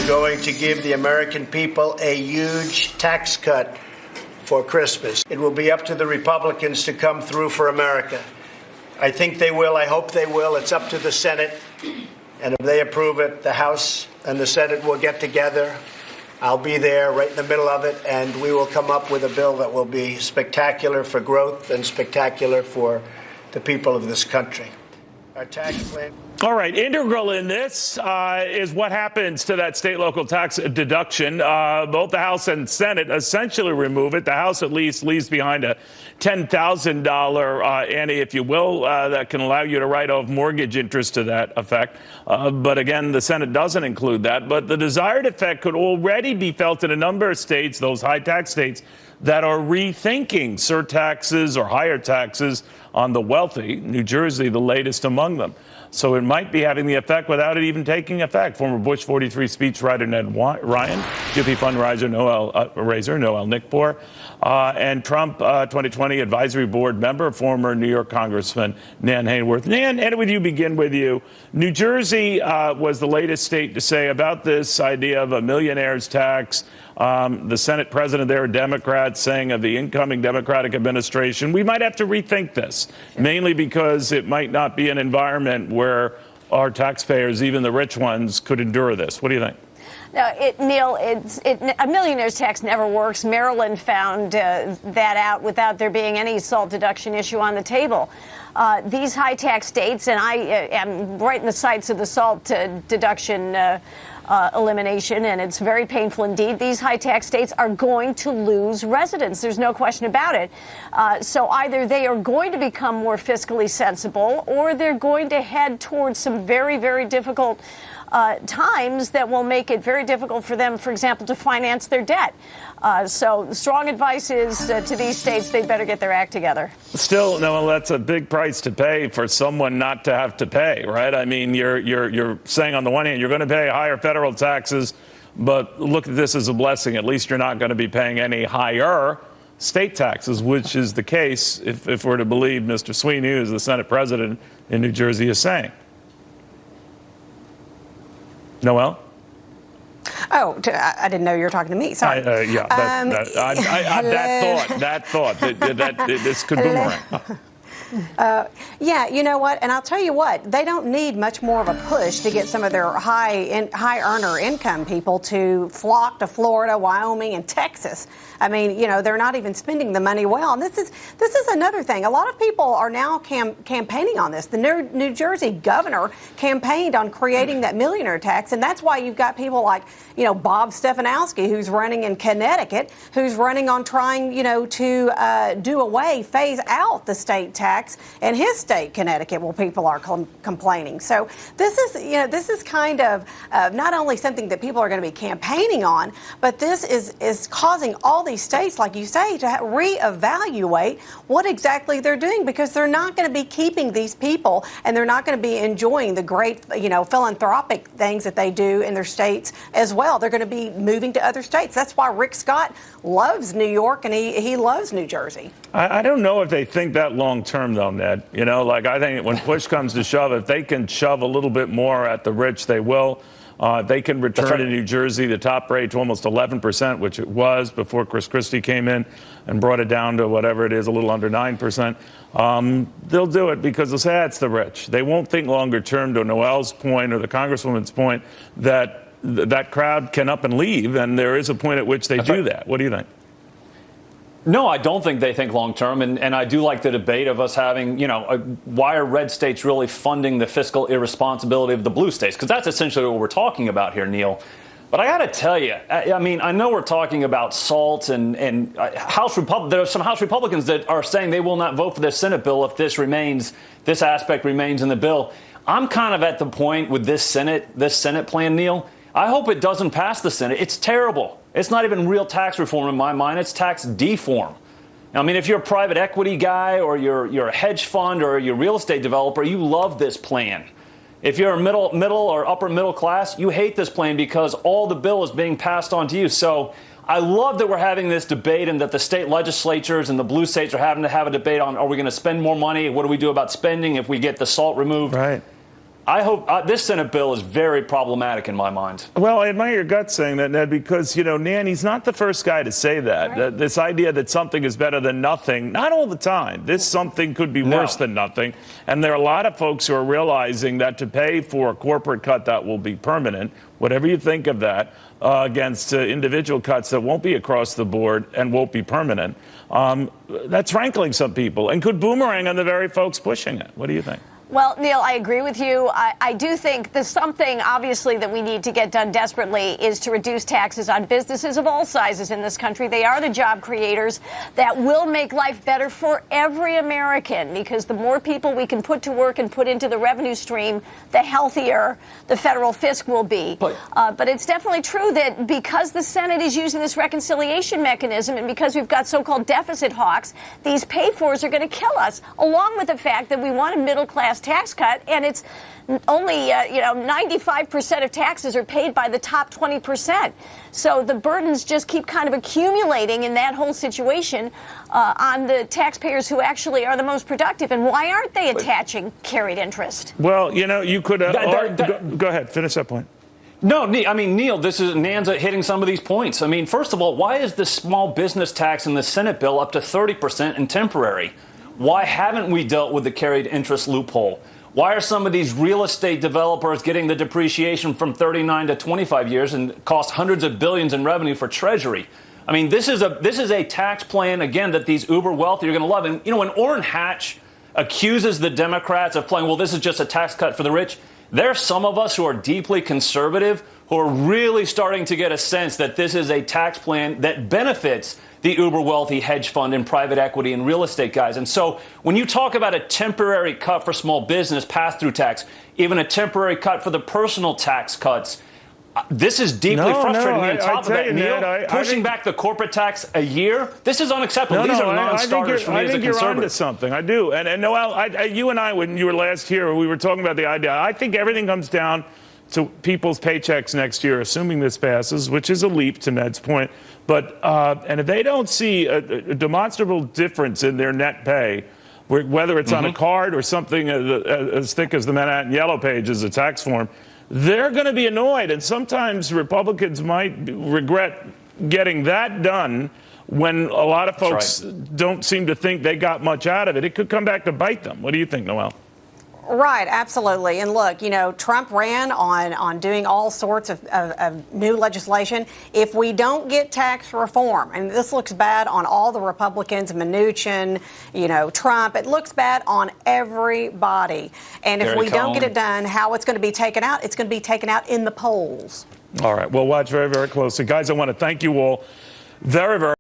We're going to give the American people a huge tax cut for Christmas. It will be up to the Republicans to come through for America. I think they will. I hope they will. It's up to the Senate. And if they approve it, the House and the Senate will get together. I'll be there right in the middle of it, and we will come up with a bill that will be spectacular for growth and spectacular for the people of this country. Our tax plan. All right. Integral in this is what happens to that state local tax deduction. Both the House and Senate essentially remove it. The House at least leaves behind a $10,000 ante, if you will, that can allow you to write off mortgage interest to that effect. But again, the Senate doesn't include that. But the desired effect could already be felt in a number of states, those high tax states, that are rethinking surtaxes or higher taxes on the wealthy. New Jersey, the latest among them. So it might be having the effect without it even taking effect. Former Bush 43 speechwriter Ned Ryan, GOP fundraiser Noel Nickpour, and Trump 2020 advisory board member, former New York Congressman Nan Hayworth. Nan, and would you begin with you? New Jersey was the latest state to say about this idea of a millionaire's tax. The Senate president there, a Democrat, saying of the incoming Democratic administration, we might have to rethink this, mainly because it might not be an environment where our taxpayers, even the rich ones, could endure this. What do you think? No, Neil, a millionaire's tax never works. Maryland found that out without there being any SALT deduction issue on the table. These high tax states, and I am right in the sights of the SALT deduction elimination, and it's very painful indeed. These high tax states are going to lose residents. There's no question about it. So either they are going to become more fiscally sensible, or they're going to head towards some very, very difficult times that will make it very difficult for them, for example, to finance their debt. So strong advice is to these states, they better get their act together. Still, no, that's a big price to pay for someone not to have to pay, right? I mean, you're saying on the one hand, you're going to pay higher federal taxes, but look at this as a blessing. At least you're not going to be paying any higher state taxes, which is the case if we're to believe Mr. Sweeney, who's the Senate president in New Jersey, is saying. Noel? Oh, I didn't know you were talking to me. Sorry. That thought that this could boomerang. Yeah, you know what? And I'll tell you what, they don't need much more of a push to get some of their high earner income people to flock to Florida, Wyoming, and Texas. I mean, you know, they're not even spending the money well. And this is another thing. A lot of people are now campaigning on this. The New Jersey governor campaigned on creating that millionaire tax. And that's why you've got people like, you know, Bob Stefanowski, who's running in Connecticut, who's running on trying, you know, to phase out the state tax in his state, Connecticut, where people are complaining. So this is kind of not only something that people are going to be campaigning on, but this is causing all these states, like you say, to reevaluate what exactly they're doing, because they're not going to be keeping these people, and they're not going to be enjoying the great, you know, philanthropic things that they do in their states as well. They're going to be moving to other states. That's why Rick Scott loves New York, and he loves New Jersey. I don't know if they think that long term, though, Ned. You know, like, I think when push comes to shove, if they can shove a little bit more at the rich, they will. They can return to New Jersey the top rate to almost 11%, which it was before Chris Christie came in and brought it down to whatever it is, a little under 9%. They'll do it because they'll say, it's the rich. They won't think longer term, to Noel's point or the Congresswoman's point, that that crowd can up and leave. And there is a point at which they do that. What do you think? No, I don't think they think long term. And I do like the debate of us having, you know, why are red states really funding the fiscal irresponsibility of the blue states? Because that's essentially what we're talking about here, Neil. But I got to tell you, I mean, I know we're talking about SALT and there are some House Republicans that are saying they will not vote for this Senate bill if this aspect remains in the bill. I'm kind of at the point with this Senate plan, Neil. I hope it doesn't pass the Senate. It's terrible. It's not even real tax reform in my mind. It's tax deform. I mean, if you're a private equity guy or you're a hedge fund or you're a real estate developer, you love this plan. If you're a middle or upper middle class, you hate this plan because all the bill is being passed on to you. So I love that we're having this debate and that the state legislatures and the blue states are having to have a debate on, are we going to spend more money? What do we do about spending if we get the SALT removed? Right. I hope this Senate bill is very problematic in my mind. Well, I admire your gut saying that, Ned, because, Nanny's not the first guy to say that. Right. This idea that something is better than nothing, not all the time. This something could be worse than nothing. And there are a lot of folks who are realizing that to pay for a corporate cut that will be permanent, whatever you think of that, against individual cuts that won't be across the board and won't be permanent, that's rankling some people and could boomerang on the very folks pushing it. What do you think? Well, Neil, I agree with you. I do think there's something, obviously, that we need to get done desperately is to reduce taxes on businesses of all sizes in this country. They are the job creators that will make life better for every American, because the more people we can put to work and put into the revenue stream, the healthier the federal fisc will be. But it's definitely true that because the Senate is using this reconciliation mechanism and because we've got so-called deficit hawks, these pay-fors are going to kill us, along with the fact that we want a middle-class tax cut, and it's only 95% of taxes are paid by the top 20%. So the burdens just keep kind of accumulating in that whole situation on the taxpayers who actually are the most productive. And why aren't they attaching carried interest? Well, you could go ahead, finish that point. No, I mean, Neil, this is Nanza hitting some of these points. I mean, first of all, why is the small business tax in the Senate bill up to 30% and temporary? Why haven't we dealt with the carried interest loophole? Why are some of these real estate developers getting the depreciation from 39 to 25 years and cost hundreds of billions in revenue for Treasury? I mean, this is a tax plan, again, that these uber wealthy are going to love. And, when Orrin Hatch accuses the Democrats of playing, well, this is just a tax cut for the rich, there are some of us who are deeply conservative who are really starting to get a sense that this is a tax plan that benefits the uber wealthy hedge fund and private equity and real estate guys. And so when you talk about a temporary cut for small business pass-through tax, even a temporary cut for the personal tax cuts, this is deeply frustrating. On top of that, Neil, pushing back the corporate tax a year, this is unacceptable. These are non-starters for me as a conservative. I think you're onto something. I do. And Noel, you and I, when you were last here, we were talking about the idea. I think everything comes down to people's paychecks next year, assuming this passes, which is a leap to Ned's point. But and if they don't see a demonstrable difference in their net pay, whether it's on a card or something as thick as the Manhattan Yellow Page as a tax form, they're going to be annoyed. And sometimes Republicans might regret getting that done when a lot of folks don't seem to think they got much out of it. It could come back to bite them. What do you think, Noel? Right, absolutely. And look, Trump ran on doing all sorts of new legislation. If we don't get tax reform, and this looks bad on all the Republicans, Mnuchin, Trump, it looks bad on everybody. And if we don't get it done, how it's going to be taken out? It's going to be taken out in the polls. All right. We'll watch very, very closely. Guys, I want to thank you all very, very